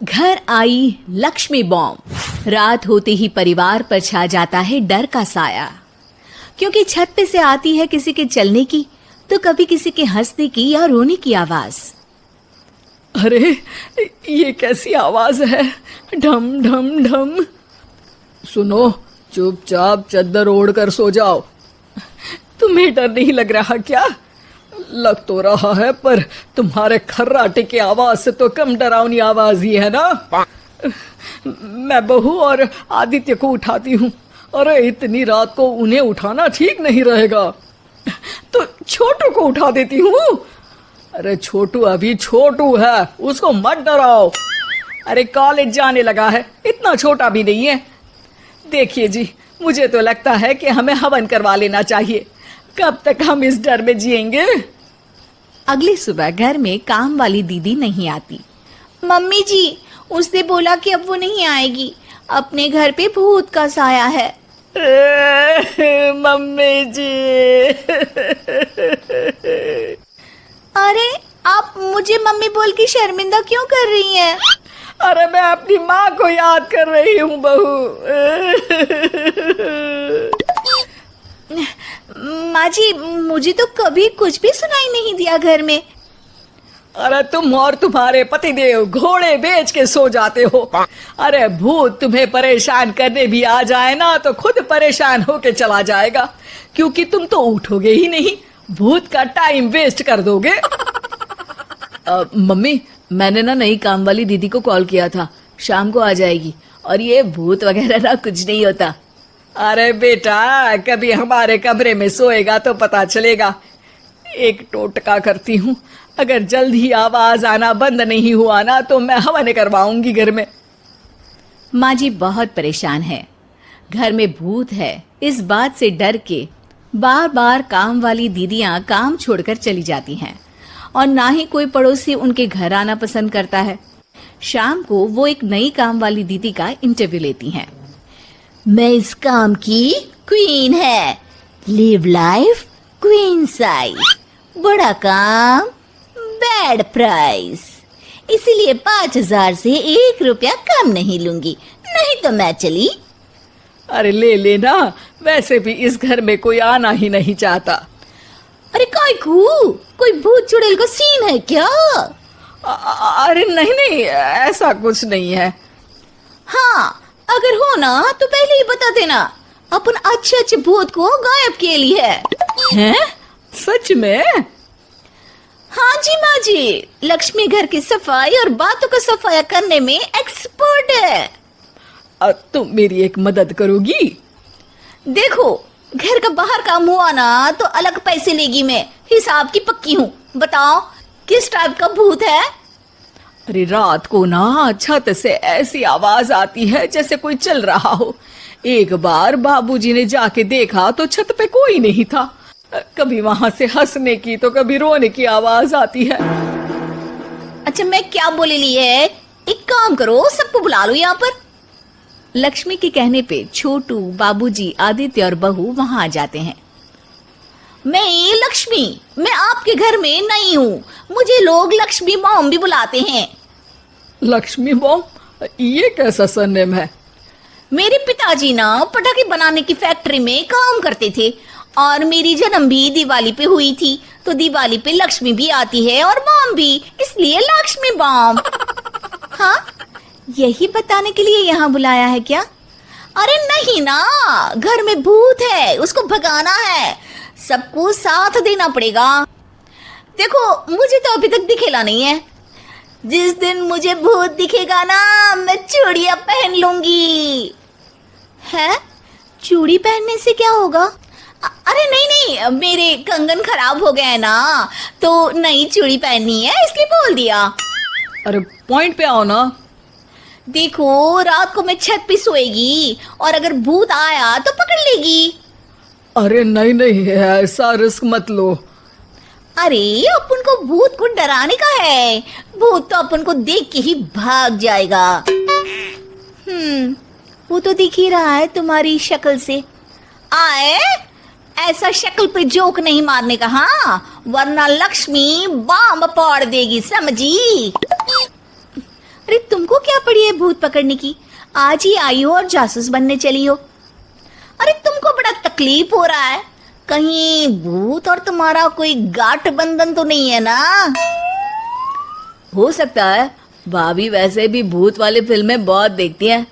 घर आई लक्ष्मी बॉम्ब। रात होते ही परिवार पर छा जाता है डर का साया, क्योंकि छत पे से आती है किसी के चलने की तो कभी किसी के हंसने की या रोने की आवाज। अरे ये कैसी आवाज है? ढम ढम ढम। सुनो, चुपचाप चद्दर ओढ़ कर सो जाओ। तुम्हें डर नहीं लग रहा क्या? लग तो रहा है, पर तुम्हारे खर्राटे की आवाज से तो कम डरावनी आवाज ही है ना। मैं बहू और आदित्य को उठाती हूँ। अरे इतनी रात को उन्हें उठाना ठीक नहीं रहेगा, तो छोटू को उठा देती हूँ। अरे छोटू अभी छोटू है, उसको मत डराओ। अरे कॉलेज जाने लगा है, इतना छोटा भी नहीं है। देखिए जी, मुझे तो लगता है कि हमें हवन करवा लेना चाहिए। कब तक हम इस डर में जिएंगे? अगली सुबह घर में काम वाली दीदी नहीं आती। मम्मी जी, उसने बोला कि अब वो नहीं आएगी, अपने घर पे भूत का साया है। मम्मी जी। अरे आप मुझे मम्मी बोल के शर्मिंदा क्यों कर रही हैं? अरे मैं अपनी माँ को याद कर रही हूँ बहू। माँ जी, मुझे तो कभी कुछ भी सुनाई नहीं दिया घर में। अरे तुम और तुम्हारे पतिदेव घोड़े बेच के सो जाते हो। अरे भूत तुम्हें परेशान करने भी आ जाए ना तो खुद परेशान होके चला जाएगा, क्योंकि तुम तो उठोगे ही नहीं, भूत का टाइम वेस्ट कर दोगे। मम्मी, मैंने ना नई काम वाली दीदी को कॉल किया था, शाम को आ जाएगी, और ये भूत वगैरह ना कुछ नहीं होता। अरे बेटा, कभी हमारे कमरे में सोएगा तो पता चलेगा। एक टोटका करती हूँ, अगर जल्द ही आवाज आना बंद नहीं हुआ ना तो मैं हवन करवाऊंगी घर में। माँ जी बहुत परेशान है। घर में भूत है इस बात से डर के बार बार काम वाली दीदियां काम छोड़कर चली जाती हैं, और ना ही कोई पड़ोसी उनके घर आना पसंद करता है। शाम को वो एक नई काम वाली दीदी का इंटरव्यू लेती हैं। मैं इस काम की क्वीन है, लिव लाइफ क्वीन साइज, बड़ा काम बैड प्राइस, इसीलिए 5,000 से 1 रुपया कम नहीं लूंगी, नहीं तो मैं चली। अरे ले लेना, वैसे भी इस घर में कोई आना ही नहीं चाहता। अरे कोई भूत चुड़ैल का सीन है क्या? अरे नहीं नहीं, ऐसा कुछ नहीं है। हाँ, अगर हो ना तो पहले ही बता देना, अपन अच्छे अच्छे भूत को गायब किए लिए है। हैं? सच में? हाँ जी माँ जी, लक्ष्मी घर की सफाई और बातों का सफाया करने में एक्सपर्ट है। तुम मेरी एक मदद करोगी? देखो, घर का बाहर काम हुआ ना तो अलग पैसे लेगी, मैं हिसाब की पक्की हूँ। बताओ किस टाइप का भूत है? अरे रात को ना छत से ऐसी आवाज आती है जैसे कोई चल रहा हो। एक बार बाबूजी ने जाके देखा तो छत पे कोई नहीं था। कभी वहां से हंसने की तो कभी रोने की आवाज आती है। अच्छा, मैं क्या बोले ली है, एक काम करो, सबको बुला लो यहाँ पर। लक्ष्मी के कहने पे छोटू, बाबूजी, आदित्य और बहू वहां आ जाते हैं। मैं लक्ष्मी, मैं आपके घर में नई हूँ, मुझे लोग लक्ष्मी मॉम भी बुलाते हैं। लक्ष्मी मॉम? ये कैसा सरनेम है? मेरे पिताजी ना पटाखे बनाने की फैक्ट्री में काम करते थे, और मेरी जन्म भी दिवाली पे हुई थी, तो दिवाली पे लक्ष्मी भी आती है और मॉम भी, इसलिए लक्ष्मी बॉम। हाँ, यही बताने के लिए यहाँ बुलाया है क्या? अरे नहीं ना, घर में भूत है, उसको भगाना है, सबको साथ देना पड़ेगा। देखो, मुझे तो अभी तक दिखेला नहीं है, जिस दिन मुझे भूत दिखेगा ना मैं चूड़ियां पहन लूंगी। है? चूड़ी पहनने से क्या होगा? अरे नहीं, मेरे कंगन खराब हो गए हैं ना, तो नई चूड़ी पहननी है, इसलिए बोल दिया। अरे पॉइंट पे आओ ना। देखो, रात को मैं छत पे सोएगी और अगर भूत आया तो पकड़ लेगी। अरे नहीं नहीं, ऐसा रिस्क मत लो। अरे अपन को भूत को डराने का है, भूत तो अपन को देख के ही भाग जाएगा। वो तो दिख ही रहा है तुम्हारी शक्ल से। आए, ऐसा शक्ल पे जोक नहीं मारने का, हाँ, वरना लक्ष्मी बॉम्ब फोड़ देगी, समझी? अरे तुमको क्या पड़ी है भूत पकड़ने की? आज ही आई हो और जासूस बनने चली हो। अरे तुमको बड़ा तकलीफ हो रहा है, कहीं भूत और तुम्हारा कोई गांठ बंधन तो नहीं है ना? हो सकता है, भाभी वैसे भी भूत वाली फिल्में बहुत देखती हैं।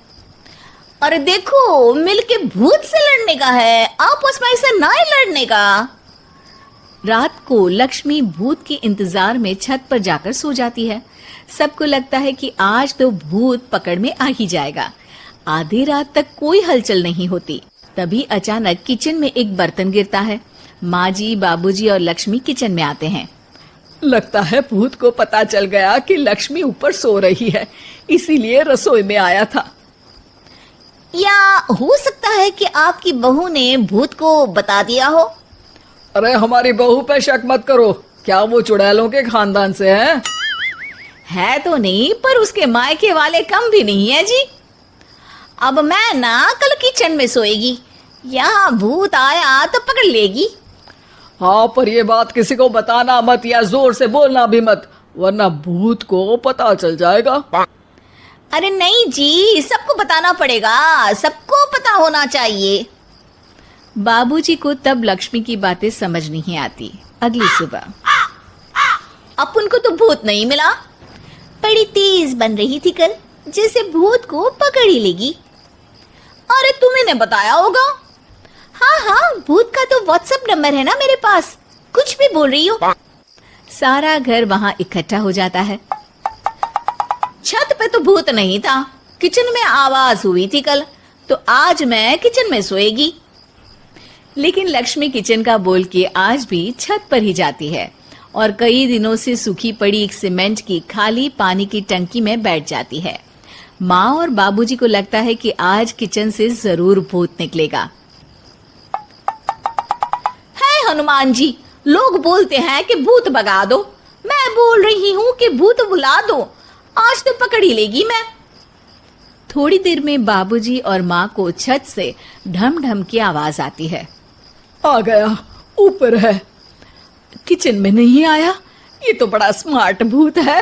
अरे देखो, मिलके भूत से लड़ने का है, आपस में ऐसे ना ही लड़ने का। रात को लक्ष्मी भूत के इंतजार में छत पर जाकर सो जाती है। सबको लगता है कि आज तो भूत पकड़ में आ ही जाएगा। आधी रात तक कोई हलचल नहीं होती। तभी अचानक किचन में एक बर्तन गिरता है। माँ जी, बाबूजी और लक्ष्मी किचन में आते हैं। लगता है भूत को पता चल गया कि लक्ष्मी ऊपर सो रही है, इसीलिए रसोई में आया था। या हो सकता है कि आपकी बहू ने भूत को बता दिया हो। अरे हमारी बहू पे शक मत करो, क्या वो चुड़ैलों के खानदान से है? है तो नहीं, पर उसके मायके वाले कम भी नहीं है जी। अब मैं ना कल किचन में सोएगी, यहाँ भूत आया तो पकड़ लेगी। हाँ, पर ये बात किसी को बताना मत या जोर से बोलना भी मत, वरना भूत को पता चल जाएगा। अरे नहीं जी, सबको बताना पड़ेगा, सबको पता होना चाहिए। बाबूजी को तब लक्ष्मी की बातें समझ नहीं आती। अगली सुबह अपन को तो भूत नहीं मिला, बड़ी तेज बन रही थी कल, जैसे भूत को पकड़ ही लेगी। अरे तुम्हें ने बताया होगा। हाँ हाँ, भूत का तो व्हाट्सएप नंबर है ना मेरे पास, कुछ भी बोल रही हो। सारा घर वहाँ इकट्ठा हो जाता है। छत पे तो भूत नहीं था, किचन में आवाज हुई थी कल, तो आज मैं किचन में सोएगी। लेकिन लक्ष्मी किचन का बोल के आज भी छत पर ही जाती है और कई दिनों से सूखी पड़ी एक सीमेंट की खाली पानी की टंकी में बैठ जाती है। माँ और बाबूजी को लगता है कि आज किचन से जरूर भूत निकलेगा। है हनुमान जी, लोग बोलते हैं कि भूत भगा दो, मैं बोल रही हूँ कि भूत बुला दो, आज तो पकड़ ही लेगी मैं। थोड़ी देर में बाबूजी और माँ को छत से ढम ढम की आवाज आती है। आ गया, ऊपर है, किचन में नहीं आया, ये तो बड़ा स्मार्ट भूत है।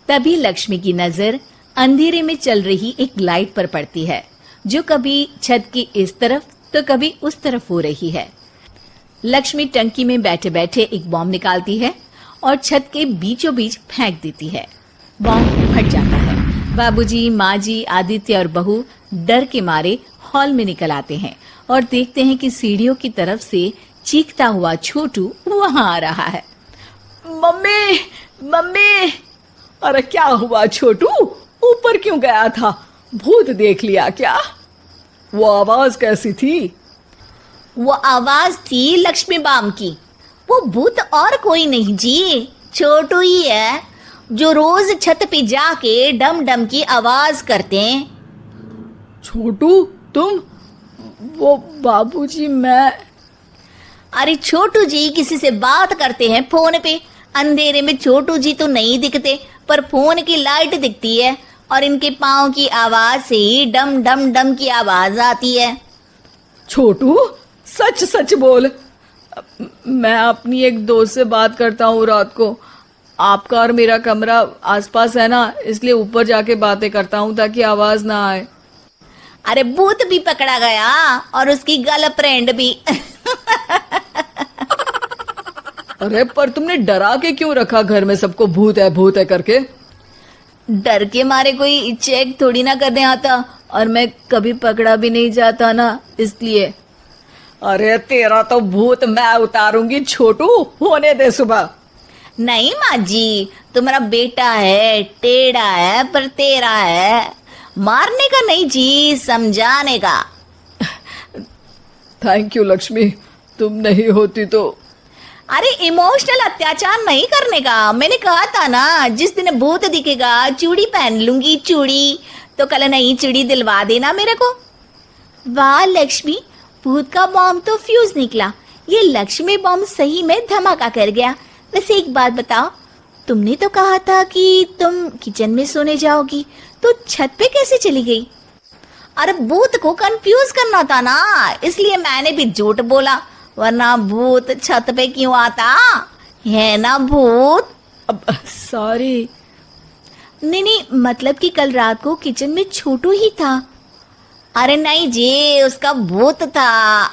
तभी लक्ष्मी की नजर अंधेरे में चल रही एक लाइट पर पड़ती है, जो कभी छत की इस तरफ तो कभी उस तरफ हो रही है। लक्ष्मी टंकी में बैठे बैठे एक बॉम्ब निकालती है और छत के बीचों बीच फेंक देती है। बॉम्ब फट जाता है। बाबूजी, माँ जी, आदित्य और बहू डर के मारे हॉल में निकल आते हैं और देखते हैं कि सीढ़ियों की तरफ से चीखता हुआ छोटू वहां आ रहा है। Mummy, mummy! अरे क्या हुआ छोटू, ऊपर क्यों गया था? भूत देख लिया क्या? वो आवाज कैसी थी? वो आवाज थी लक्ष्मी बाम की। वो भूत और कोई नहीं जी, छोटू ही है, जो रोज छत पे जाके डम डम की आवाज करते हैं। छोटू तुम? वो बाबूजी मैं। अरे छोटू जी किसी से बात करते हैं फोन पे, अंधेरे में छोटू जी तो नहीं दिखते, पर फोन की लाइट दिखती है और इनके पाँव की आवाज से ही डम डम डम की आवाज आती है। छोटू सच सच बोल। मैं अपनी एक दोस्त से बात करता हूँ रात को, आपका और मेरा कमरा आसपास है ना, इसलिए ऊपर जाके बातें करता हूँ ताकि आवाज ना आए। अरे भूत भी पकड़ा गया और उसकी गर्लफ्रेंड भी। अरे पर तुमने डरा के क्यों रखा घर में सबको भूत है करके? डर के मारे कोई चेक थोड़ी ना करने आता, और मैं कभी पकड़ा भी नहीं जाता ना, इसलिए। अरे तेरा तो भूत मैं उतारूंगी छोटू, होने दे सुबह। नहीं माँ जी, तुम्हारा बेटा है, टेढ़ा है पर तेरा है, मारने का नहीं जी, समझाने का। थैंक यू लक्ष्मी, तुम नहीं होती तो। अरे इमोशनल अत्याचार नहीं करने का, मैंने कहा था ना, जिस दिन भूत दिखेगा चूड़ी पहन लूंगी, चूड़ी तो कल नई चूड़ी दिलवा देना मेरे को। वाह लक्ष्मी, भूत का बॉम्ब तो फ्यूज निकला, ये लक्ष्मी बॉम्ब सही में धमाका कर गया। वैसे एक बात बताओ, तुमने तो कहा था कि तुम किचन में सोने जाओगी, तो छत पे कैसे चली गई? अरे भूत को कंफ्यूज करना था ना, इसलिए मैंने भी झूठ बोला, वरना भूत छत पे क्यों आता है ना भूत। अब सॉरी। नहीं नहीं, मतलब कि कल रात को किचन में छोटू ही था। अरे नहीं जी, उसका भूत था।